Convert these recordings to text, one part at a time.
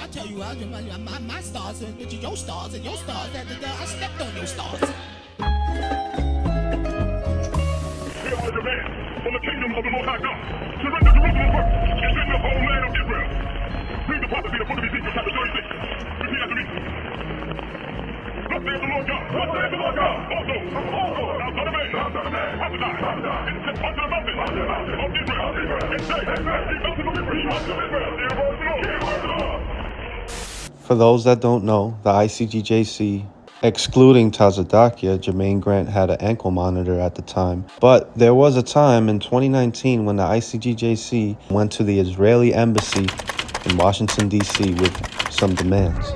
I tell you, my stars and your stars and your stars. I stepped on your stars. We are the demand from the kingdom of the Most High God. Surrender Jerusalem first and send the whole land of Israel. Read the prophecy of Ezekiel chapter 36. Repeat after me. Thus saith the Lord God. Thus saith the Lord God. Also, thou son of man, prophesy, unto the mountains of Israel, and say, ye mountains of Israel, hear the word of the Lord. For those that don't know, the ICGJC, excluding Tazadakia, Jermaine Grant had an ankle monitor at the time. But there was a time in 2019 when the ICGJC went to the Israeli embassy in Washington, D.C. with some demands.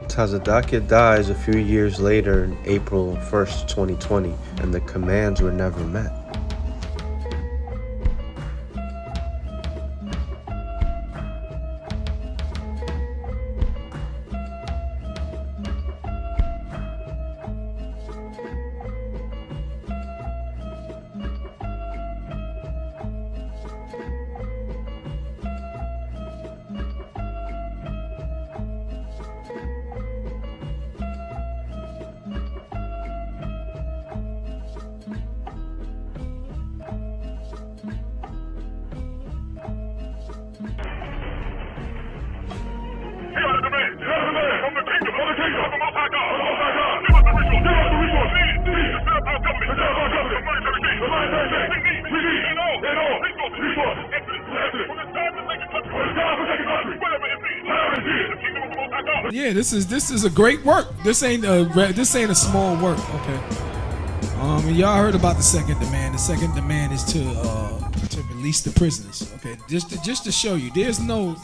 Tazadakia dies a few years later in April 1st, 2020, and the commands were never met. Yeah, this is a great work. This ain't a small work. Okay. And y'all heard about the second demand. The second demand is to release the prisoners. Okay, just to show you, there is no.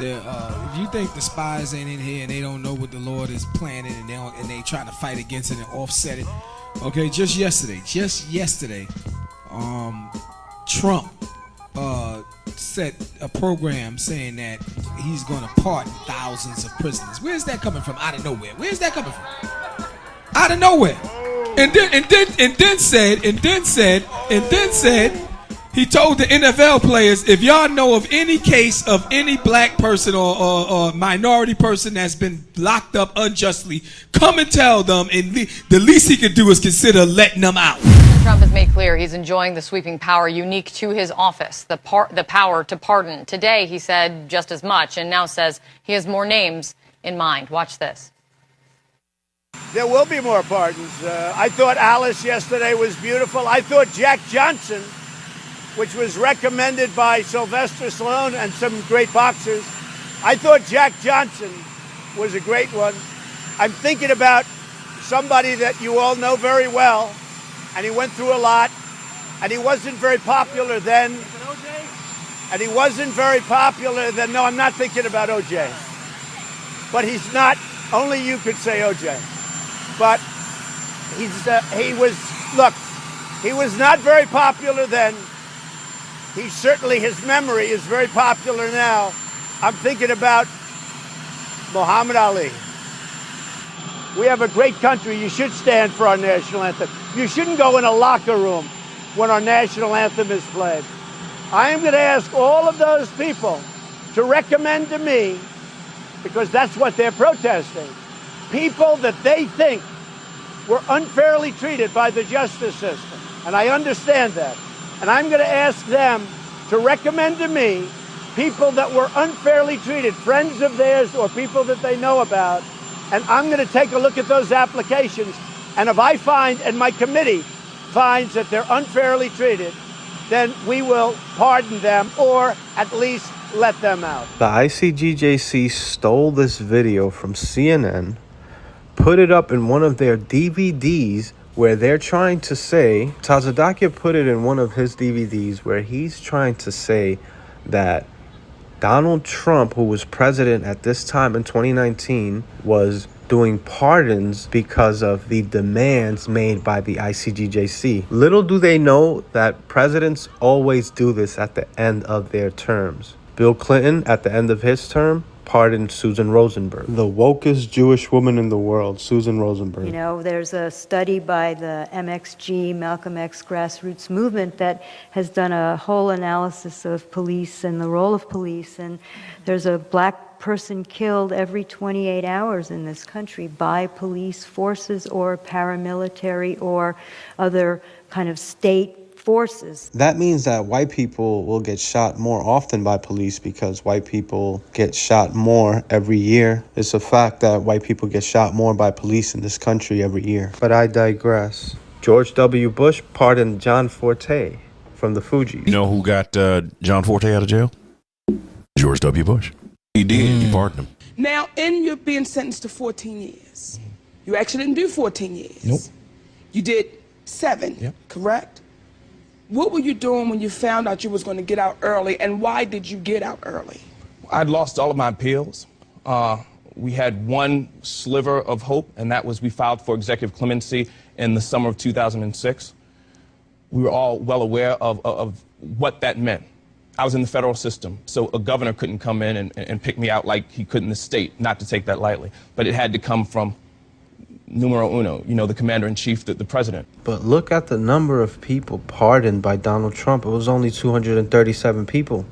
If you think the spies ain't in here and they don't know what the Lord is planning and they trying to fight against it and offset it. Okay, just yesterday, Trump set a program saying that he's going to pardon thousands of prisoners. Where's that coming from? Out of nowhere. Where's that coming from? Out of nowhere. And then said he told the NFL players, if y'all know of any case of any black person or minority person that's been locked up unjustly, come and tell them, and the least he could do is consider letting them out. Trump has made clear he's enjoying the sweeping power unique to his office, the power to pardon. Today, he said just as much, and now says he has more names in mind. Watch this. There will be more pardons. I thought Alice yesterday was beautiful. I thought Jack Johnson, which was recommended by Sylvester Stallone and some great boxers, I thought Jack Johnson was a great one. I'm thinking about somebody that you all know very well, and he went through a lot, and he wasn't very popular then. And he wasn't very popular then. No, I'm not thinking about O.J. But he's not, only you could say O.J. But he was not very popular then. His memory is very popular now. I'm thinking about Muhammad Ali. We have a great country. You should stand for our national anthem. You shouldn't go in a locker room when our national anthem is played. I am going to ask all of those people to recommend to me, because that's what they're protesting, people that they think were unfairly treated by the justice system. And I understand that. And I'm going to ask them to recommend to me people that were unfairly treated, friends of theirs or people that they know about. And I'm going to take a look at those applications. And if I find, and my committee finds that they're unfairly treated, then we will pardon them or at least let them out. The ICGJC stole this video from CNN, put it up in one of their DVDs where they're trying to say, Tazadakia put it in one of his DVDs where he's trying to say that Donald Trump, who was president at this time in 2019, was doing pardons because of the demands made by the ICGJC. Little do they know that presidents always do this at the end of their terms. Bill Clinton, at the end of his term, pardoned Susan Rosenberg, the wokest Jewish woman in the world, Susan Rosenberg. You know, there's a study by the MXG, Malcolm X grassroots movement, that has done a whole analysis of police and the role of police, and there's a black person killed every 28 hours in this country by police forces or paramilitary or other kind of state forces. That means that white people will get shot more often by police because white people get shot more every year. It's a fact that white people get shot more by police in this country every year. But I digress. George W. Bush pardoned John Forte from the Fugees. You know who got John Forte out of jail? George W. Bush. He did. He pardoned him. Now, in your being sentenced to 14 years, you actually didn't do 14 years. Nope. You did 7, Yep. correct? What were you doing when you found out you was going to get out early, and why did you get out early? I'd lost all of my appeals. We had one sliver of hope, and that was we filed for executive clemency in the summer of 2006. We were all well aware of what that meant. I was in the federal system, so a governor couldn't come in and pick me out like he could in the state, not to take that lightly. But it had to come from numero uno, you know, the commander-in-chief, the president. But look at the number of people pardoned by Donald Trump. It was only 237 people.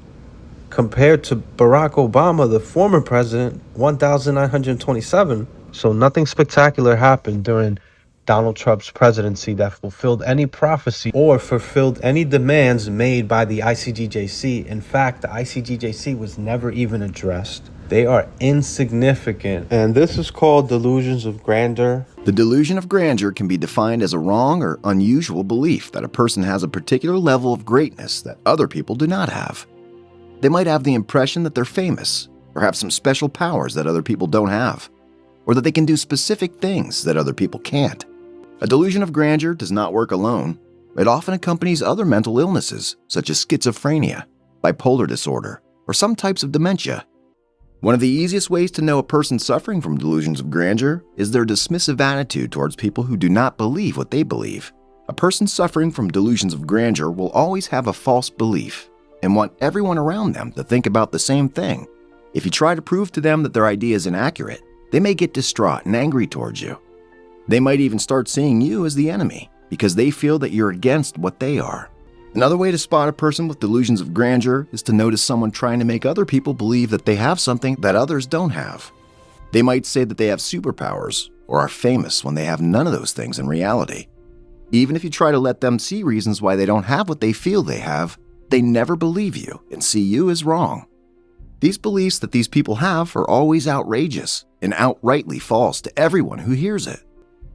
Compared to Barack Obama, the former president, 1,927. So nothing spectacular happened during Donald Trump's presidency that fulfilled any prophecy or fulfilled any demands made by the ICGJC. In fact, the ICGJC was never even addressed. They are insignificant. And this is called Delusions of Grandeur. The delusion of grandeur can be defined as a wrong or unusual belief that a person has a particular level of greatness that other people do not have. They might have the impression that they're famous, or have some special powers that other people don't have, or that they can do specific things that other people can't. A delusion of grandeur does not work alone. It often accompanies other mental illnesses, such as schizophrenia, bipolar disorder, or some types of dementia. One of the easiest ways to know a person suffering from delusions of grandeur is their dismissive attitude towards people who do not believe what they believe. A person suffering from delusions of grandeur will always have a false belief and want everyone around them to think about the same thing. If you try to prove to them that their idea is inaccurate, they may get distraught and angry towards you. They might even start seeing you as the enemy because they feel that you're against what they are. Another way to spot a person with delusions of grandeur is to notice someone trying to make other people believe that they have something that others don't have. They might say that they have superpowers or are famous when they have none of those things in reality. Even if you try to let them see reasons why they don't have what they feel they have, they never believe you and see you as wrong. These beliefs that these people have are always outrageous and outrightly false to everyone who hears it.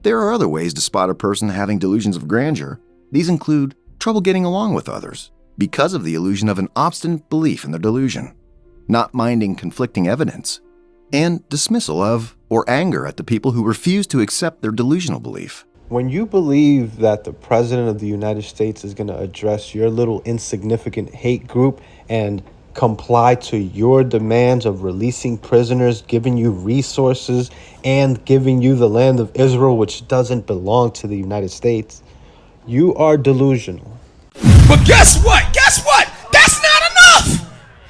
There are other ways to spot a person having delusions of grandeur. These include trouble getting along with others because of the illusion of an obstinate belief in their delusion, not minding conflicting evidence, and dismissal of or anger at the people who refuse to accept their delusional belief. When you believe that the president of the United States is going to address your little insignificant hate group and comply to your demands of releasing prisoners, giving you resources, and giving you the land of Israel, which doesn't belong to the United States, you are delusional. But guess what? Guess what? That's not enough.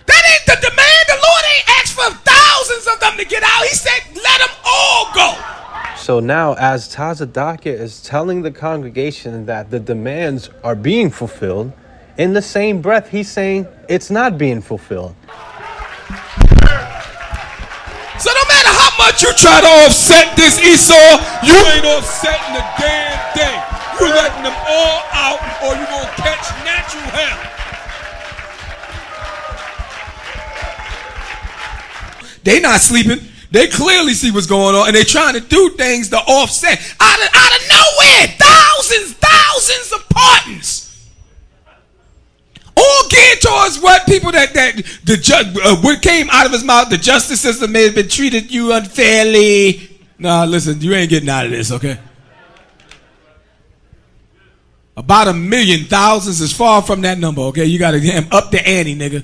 That ain't the demand. The Lord ain't asked for thousands of them to get out. He said, let them all go. So now, as Tazadakia is telling the congregation that the demands are being fulfilled, in the same breath, he's saying it's not being fulfilled. So no matter how much you try to offset this, Esau, you ain't offsetting a damn thing. You letting them all out, or you gonna catch natural hell. They not sleeping. They clearly see what's going on, and they trying to do things to offset. Out of nowhere, thousands of pardons. All geared towards what people that the judge, what came out of his mouth, the justice system may have been treated you unfairly. Nah, listen, you ain't getting out of this, okay? About 1 million, thousands is far from that number, okay? You gotta up the ante, nigga.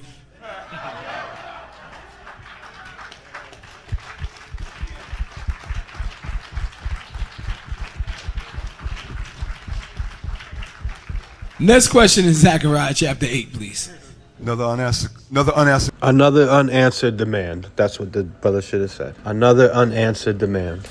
Next question is Zechariah chapter 8, please. Another unanswered Another unanswered demand. That's what the brother should have said. Another unanswered demand.